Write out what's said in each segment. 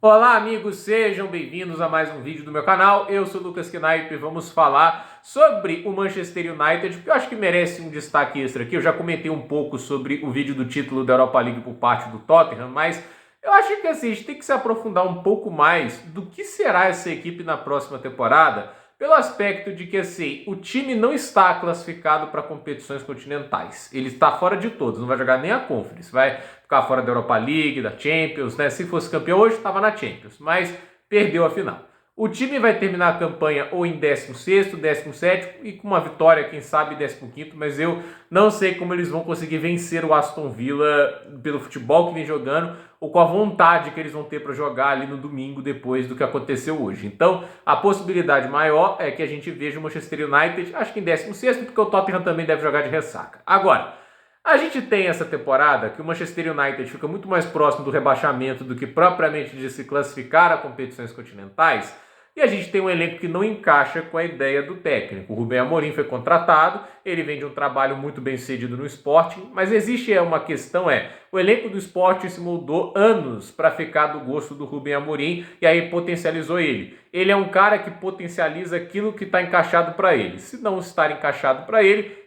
Olá amigos, sejam bem-vindos a mais um vídeo do meu canal. Eu sou o Lucas Knipe e vamos falar sobre o Manchester United, que eu acho que merece um destaque extra aqui. Eu já comentei um pouco sobre o vídeo do título da Europa League por parte do Tottenham, mas eu acho que assim, a gente tem que se aprofundar um pouco mais do que será essa equipe na próxima temporada, pelo aspecto de que assim, o time não está classificado para competições continentais. Ele está fora de todos, não vai jogar nem a Conference, vai ficar fora da Europa League, da Champions, né? Se fosse campeão hoje, estava na Champions, mas perdeu a final. O time vai terminar a campanha ou em 16º, 17º e com uma vitória, quem sabe 15º, mas eu não sei como eles vão conseguir vencer o Aston Villa pelo futebol que vem jogando ou com a vontade que eles vão ter para jogar ali no domingo depois do que aconteceu hoje. Então, a possibilidade maior é que a gente veja o Manchester United, acho que em 16º, porque o Tottenham também deve jogar de ressaca. Agora, a gente tem essa temporada que o Manchester United fica muito mais próximo do rebaixamento do que propriamente de se classificar a competições continentais. E a gente tem um elenco que não encaixa com a ideia do técnico. O Rubem Amorim foi contratado, ele vem de um trabalho muito bem sucedido no Sporting, mas existe uma questão, o elenco do Sporting se moldou anos para ficar do gosto do Rubem Amorim e aí potencializou ele. Ele é um cara que potencializa aquilo que está encaixado para ele. Se não estar encaixado para ele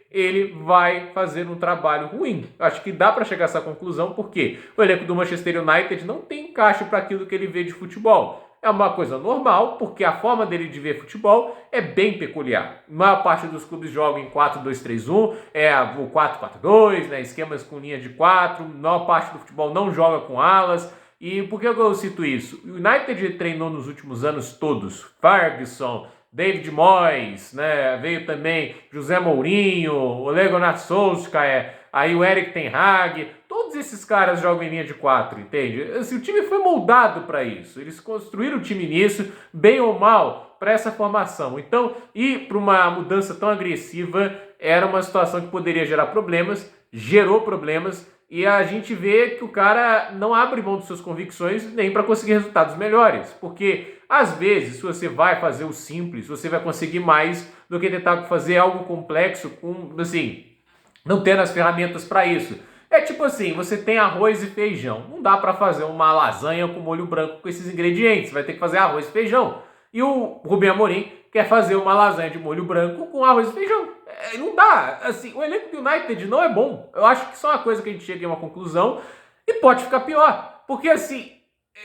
vai fazer um trabalho ruim. Acho que dá para chegar a essa conclusão porque o elenco do Manchester United não tem encaixe para aquilo que ele vê de futebol. É uma coisa normal, porque a forma dele de ver futebol é bem peculiar. A maior parte dos clubes jogam em 4-2-3-1, o 4-4-2, né, esquemas com linha de 4, a maior parte do futebol não joga com alas. E por que eu cito isso? O United treinou nos últimos anos todos, Ferguson, David Moyes, né? Veio também José Mourinho, Ole Gunnar Solskjaer, aí o Erik ten Hag. Todos esses caras jogam em linha de 4, entende? Assim, o time foi moldado para isso. Eles construíram o time nisso, bem ou mal, para essa formação. Então, ir para uma mudança tão agressiva era uma situação que poderia gerar problemas, gerou problemas, e a gente vê que o cara não abre mão de suas convicções nem para conseguir resultados melhores. Porque, às vezes, se você vai fazer o simples, você vai conseguir mais do que tentar fazer algo complexo com, assim, não tendo as ferramentas para isso. É tipo assim, você tem arroz e feijão. Não dá para fazer uma lasanha com molho branco com esses ingredientes. Vai ter que fazer arroz e feijão. E o Rubem Amorim quer fazer uma lasanha de molho branco com arroz e feijão. Não dá. Assim, o elenco do United não é bom. Eu acho que só uma coisa que a gente chega em uma conclusão e pode ficar pior. Porque assim,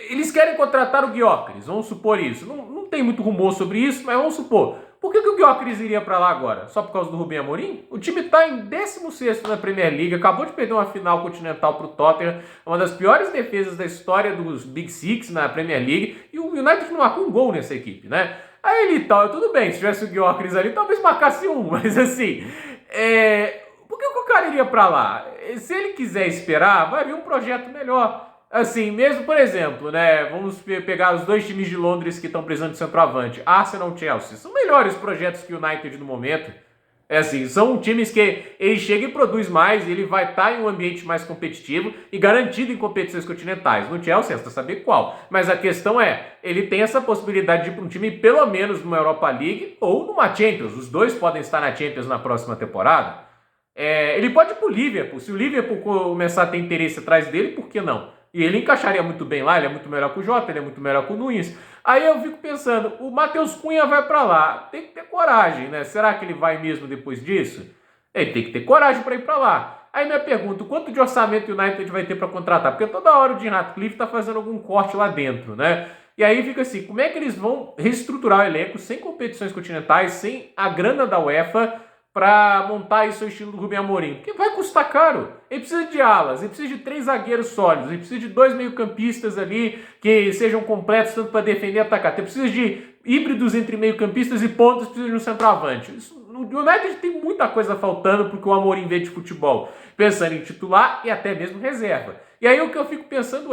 eles querem contratar o Gyökeres, vamos supor isso. Não tem muito rumor sobre isso, mas vamos supor. Por que o Gyökeres iria para lá agora? Só por causa do Rubem Amorim? O time está em 16º na Premier League, acabou de perder uma final continental para o Tottenham, uma das piores defesas da história dos Big Six na Premier League, e o United não marcou um gol nessa equipe, né? Aí ele tal, tudo bem, se tivesse o Gyökeres ali, talvez marcasse um, mas assim, por que o cara iria para lá? Se ele quiser esperar, vai vir um projeto melhor. Assim, mesmo, por exemplo, né, vamos pegar os dois times de Londres que estão precisando de centroavante, Arsenal e Chelsea, são melhores projetos que o United no momento. É assim, são times que ele chega e produz mais, ele vai estar em um ambiente mais competitivo e garantido em competições continentais. No Chelsea, resta saber qual. Mas a questão ele tem essa possibilidade de ir para um time pelo menos numa Europa League ou numa Champions. Os dois podem estar na Champions na próxima temporada. Ele pode ir para o Liverpool. Se o Liverpool começar a ter interesse atrás dele, por que não? E ele encaixaria muito bem lá, ele é muito melhor que o Jota, ele é muito melhor que o Nunes. Aí eu fico pensando, o Matheus Cunha vai para lá, tem que ter coragem, né? Será que ele vai mesmo depois disso? Ele tem que ter coragem para ir para lá. Aí minha pergunta, quanto de orçamento o United vai ter para contratar? Porque toda hora o Jim Ratcliffe está fazendo algum corte lá dentro, né? E aí fica assim, como é que eles vão reestruturar o elenco sem competições continentais, sem a grana da UEFA, para montar isso ao estilo do Rubem Amorim? Porque vai custar caro. Ele precisa de alas, ele precisa de 3 zagueiros sólidos, ele precisa de 2 meio-campistas ali que sejam completos tanto para defender e atacar. Ele precisa de híbridos entre meio-campistas e pontas, precisa de um centroavante. No United tem muita coisa faltando porque o Amorim vê de futebol, pensando em titular e até mesmo reserva. E aí o que eu fico pensando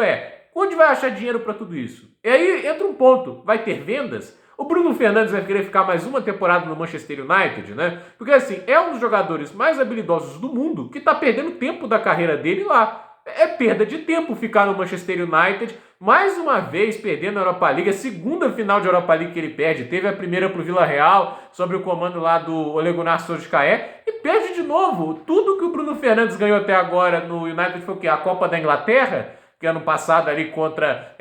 onde vai achar dinheiro para tudo isso? E aí entra um ponto, vai ter vendas? O Bruno Fernandes vai querer ficar mais uma temporada no Manchester United, né? Porque assim, é um dos jogadores mais habilidosos do mundo que está perdendo tempo da carreira dele lá. É perda de tempo ficar no Manchester United, mais uma vez perdendo a Europa League, a segunda final de Europa League que ele perde. Teve a primeira para o Villarreal, sob o comando lá do Ole Gunnar Solskjaer, e perde de novo. Tudo que o Bruno Fernandes ganhou até agora no United foi o quê? A Copa da Inglaterra? que ano passado ali contra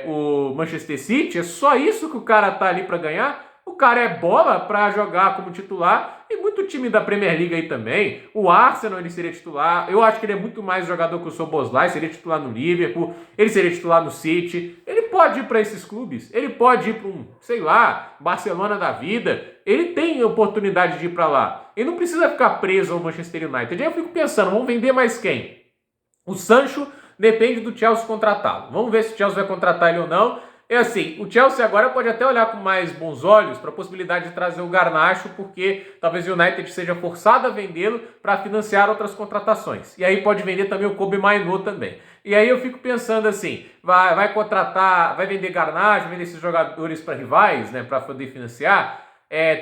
o Manchester City, é só isso que o cara tá ali para ganhar? O cara é bola para jogar como titular e muito time da Premier League aí também. O Arsenal ele seria titular. Eu acho que ele é muito mais jogador que o Szoboszlai, seria titular no Liverpool, ele seria titular no City. Ele pode ir para esses clubes, ele pode ir para um, sei lá, Barcelona da vida. Ele tem oportunidade de ir para lá. Ele não precisa ficar preso ao Manchester United. Aí eu fico pensando, vamos vender mais quem? O Sancho depende do Chelsea contratá-lo. Vamos ver se o Chelsea vai contratar ele ou não. É assim, o Chelsea agora pode até olhar com mais bons olhos para a possibilidade de trazer o Garnacho, porque talvez o United seja forçado a vendê-lo para financiar outras contratações. E aí pode vender também o Kobe Mainoo também. E aí eu fico pensando assim, vai contratar, vai vender Garnacho, vender esses jogadores para rivais, né, para poder financiar.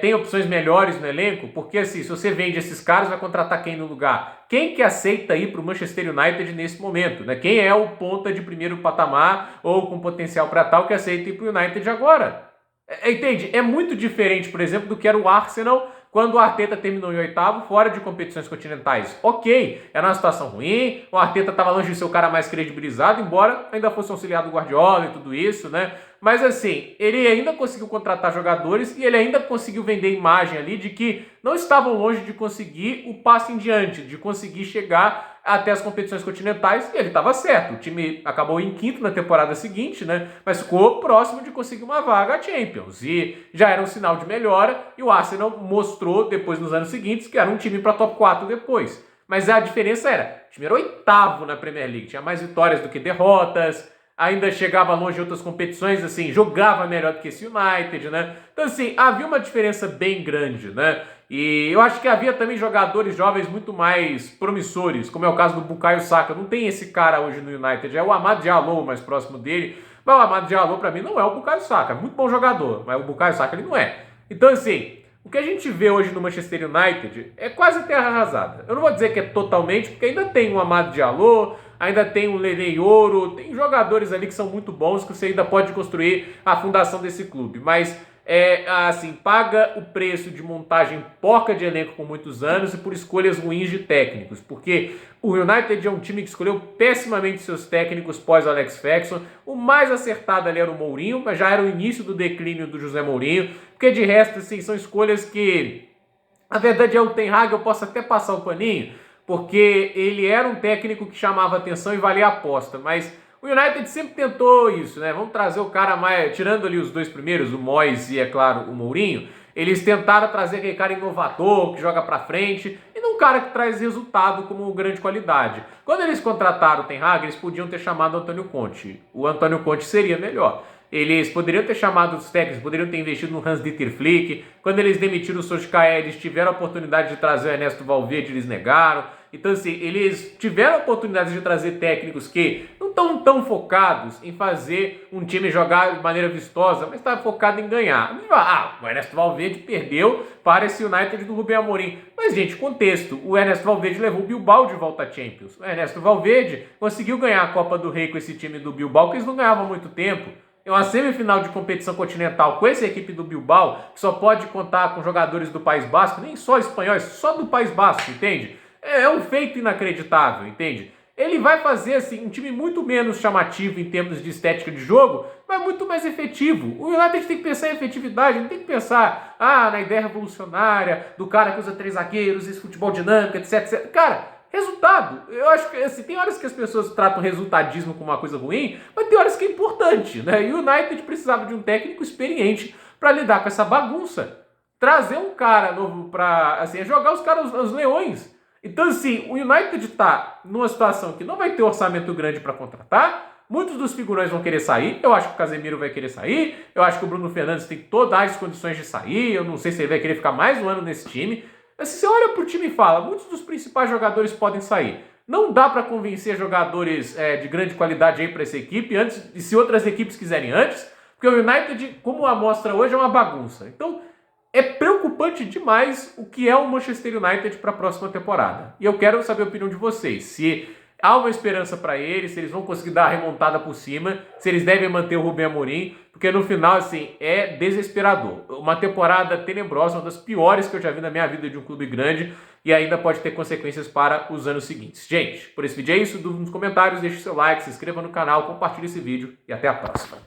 Tem opções melhores no elenco? Porque assim, se você vende esses caras, vai contratar quem no lugar? Quem que aceita ir para o Manchester United nesse momento? Né? Quem é o ponta de primeiro patamar ou com potencial para tal que aceita ir para o United agora? Entende? É muito diferente, por exemplo, do que era o Arsenal quando o Arteta terminou em oitavo, fora de competições continentais. Ok, era uma situação ruim, o Arteta estava longe de ser o cara mais credibilizado, embora ainda fosse auxiliar do Guardiola e tudo isso, né? Mas assim, ele ainda conseguiu contratar jogadores e ele ainda conseguiu vender a imagem ali de que não estavam longe de conseguir o passo em diante, de conseguir chegar até as competições continentais, e ele estava certo. O time acabou em quinto na temporada seguinte, né? Mas ficou próximo de conseguir uma vaga à Champions. E já era um sinal de melhora, e o Arsenal mostrou depois nos anos seguintes que era um time para top 4 depois. Mas a diferença era, o time era oitavo na Premier League, tinha mais vitórias do que derrotas, ainda chegava longe de outras competições, assim, jogava melhor do que esse United, né? Então, assim, havia uma diferença bem grande, né? E eu acho que havia também jogadores jovens muito mais promissores, como é o caso do Bukayo Saka. Não tem esse cara hoje no United, é o Amad Diallo mais próximo dele. Mas o Amad Diallo, para mim, não é o Bukayo Saka. É muito bom jogador, mas o Bukayo Saka ele não é. Então, assim, o que a gente vê hoje no Manchester United é quase terra arrasada. Eu não vou dizer que é totalmente, porque ainda tem o Amad Diallo, ainda tem o Lene Yoro, tem jogadores ali que são muito bons, que você ainda pode construir a fundação desse clube. Mas, assim, paga o preço de montagem porca de elenco por muitos anos e por escolhas ruins de técnicos. Porque o United é um time que escolheu pessimamente seus técnicos pós Alex Ferguson. O mais acertado ali era o Mourinho, mas já era o início do declínio do José Mourinho. Porque de resto, assim, são escolhas que... A verdade é o Ten Hag, eu posso até passar o paninho, porque ele era um técnico que chamava atenção e valia a aposta, mas o United sempre tentou isso, né? Vamos trazer o cara mais... Tirando ali os dois primeiros, o Moyes e, é claro, o Mourinho, eles tentaram trazer aquele cara inovador, que joga pra frente, e não um cara que traz resultado como grande qualidade. Quando eles contrataram o Ten Hag, eles podiam ter chamado o Antônio Conte. O Antônio Conte seria melhor. Eles poderiam ter chamado os técnicos, poderiam ter investido no Hans-Dieter Flick. Quando eles demitiram o Solskjaer, eles tiveram a oportunidade de trazer o Ernesto Valverde, eles negaram. Então, assim, eles tiveram a oportunidade de trazer técnicos que não estão tão focados em fazer um time jogar de maneira vistosa, mas está focado em ganhar. O Ernesto Valverde perdeu para esse United do Rubem Amorim. Mas, gente, contexto. O Ernesto Valverde levou o Bilbao de volta à Champions. O Ernesto Valverde conseguiu ganhar a Copa do Rei com esse time do Bilbao, que eles não ganhavam há muito tempo. É uma semifinal de competição continental com essa equipe do Bilbao, que só pode contar com jogadores do País Basco, nem só espanhóis, só do País Basco, entende? É um feito inacreditável, entende? Ele vai fazer assim, um time muito menos chamativo em termos de estética de jogo, mas muito mais efetivo. O United tem que pensar em efetividade, não tem que pensar na ideia revolucionária do cara que usa 3 zagueiros, esse futebol dinâmico, etc, etc. Cara, resultado. Eu acho que assim, tem horas que as pessoas tratam resultadismo como uma coisa ruim, mas tem horas que é importante, né? E o United precisava de um técnico experiente para lidar com essa bagunça. Trazer um cara novo para assim, jogar os caras os leões. Então, assim, o United está numa situação que não vai ter orçamento grande para contratar. Muitos dos figurões vão querer sair. Eu acho que o Casemiro vai querer sair. Eu acho que o Bruno Fernandes tem todas as condições de sair. Eu não sei se ele vai querer ficar mais um ano nesse time. Mas se você olha para o time e fala, muitos dos principais jogadores podem sair. Não dá para convencer jogadores de grande qualidade aí para essa equipe antes, e se outras equipes quiserem antes, porque o United, como a mostra hoje, é uma bagunça. Então, é preocupante demais o que é o Manchester United para a próxima temporada. E eu quero saber a opinião de vocês. Se há uma esperança para eles, se eles vão conseguir dar a remontada por cima, se eles devem manter o Rubem Amorim, porque no final, assim, é desesperador. Uma temporada tenebrosa, uma das piores que eu já vi na minha vida de um clube grande, e ainda pode ter consequências para os anos seguintes. Gente, por esse vídeo é isso. Dúvida nos comentários, deixe seu like, se inscreva no canal, compartilhe esse vídeo e até a próxima.